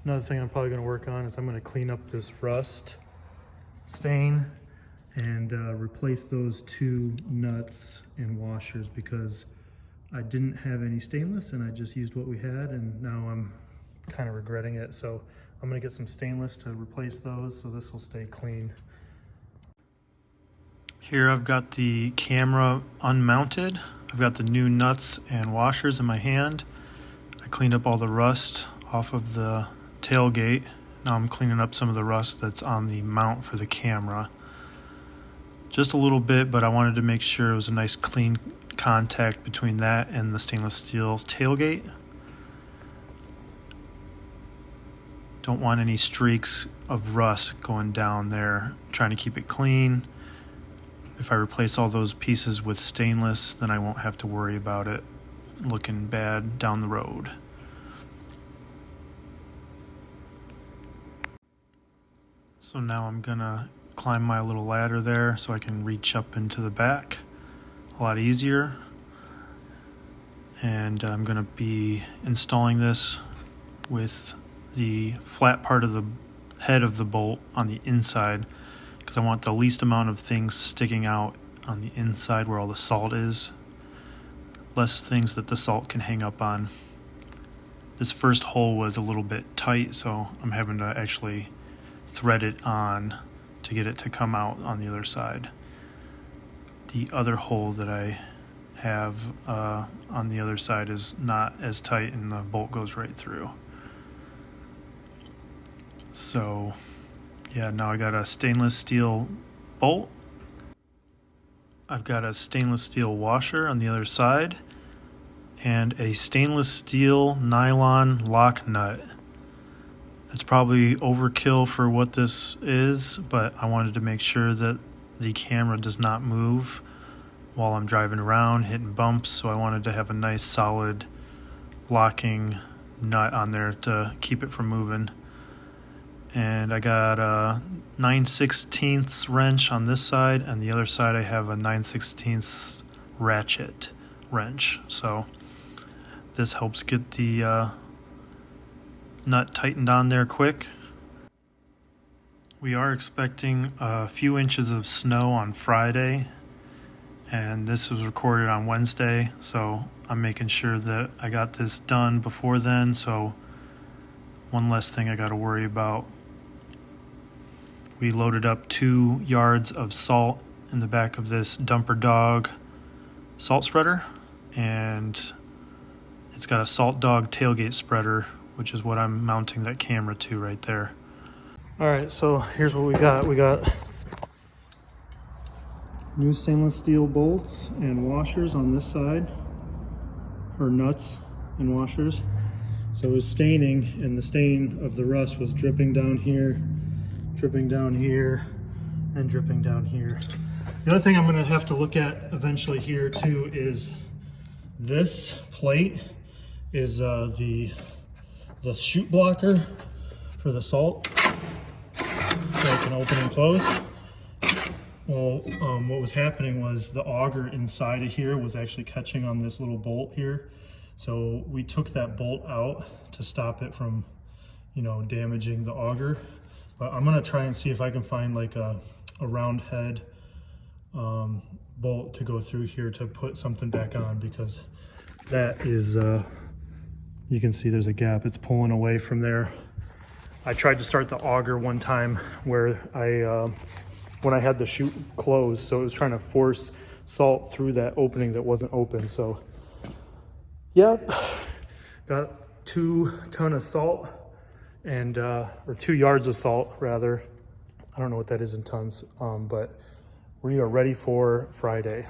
Another thing I'm probably going to work on is I'm going to clean up this rust stain and replace those two nuts and washers, because I didn't have any stainless and I just used what we had, and now I'm kind of regretting it. So I'm going to get some stainless to replace those so this will stay clean. Here I've got the camera unmounted. I've got the new nuts and washers in my hand. I cleaned up all the rust off of the tailgate. Now I'm cleaning up some of the rust that's on the mount for the camera. Just a little bit, but I wanted to make sure it was a nice clean contact between that and the stainless steel tailgate. Don't want any streaks of rust going down there. Trying to keep it clean. If I replace all those pieces with stainless, then I won't have to worry about it looking bad down the road. So now I'm gonna climb my little ladder there so I can reach up into the back a lot easier. And I'm gonna be installing this with the flat part of the head of the bolt on the inside, because I want the least amount of things sticking out on the inside where all the salt is. Less things that the salt can hang up on. This first hole was a little bit tight, so I'm having to actually thread it on to get it to come out on the other side. The other hole that I have on the other side is not as tight and the bolt goes right through. So yeah, now I got a stainless steel bolt. I've got a stainless steel washer on the other side and a stainless steel nylon lock nut. It's probably overkill for what this is, but I wanted to make sure that the camera does not move while I'm driving around, hitting bumps, so I wanted to have a nice solid locking nut on there to keep it from moving. And I got a 9/16 wrench on this side, and the other side I have a 9/16 ratchet wrench. So this helps get the nut tightened on there quick. We are expecting a few inches of snow on Friday, and this was recorded on Wednesday, so I'm making sure that I got this done before then, so one less thing I got to worry about. We loaded up 2 yards of salt in the back of this SaltDogg salt spreader, and it's got a SaltDogg tailgate spreader, which is what I'm mounting that camera to right there. All right, so here's what we got. We got new stainless steel bolts and washers on this side, or nuts and washers. So it was staining, and the stain of the rust was dripping down here, dripping down here, and dripping down here. The other thing I'm gonna have to look at eventually here too is this plate is the chute blocker for the salt, so it can open and close. Well, what was happening was the auger inside of here was actually catching on this little bolt here. So we took that bolt out to stop it from, damaging the auger. But I'm gonna try and see if I can find like a round head bolt to go through here to put something back on, because that is, you can see there's a gap. It's pulling away from there. I tried to start the auger one time where when I had the chute closed, so it was trying to force salt through that opening that wasn't open. So, yep, got 2 tons of salt and or 2 yards of salt rather. I don't know what that is in tons, but we are ready for Friday.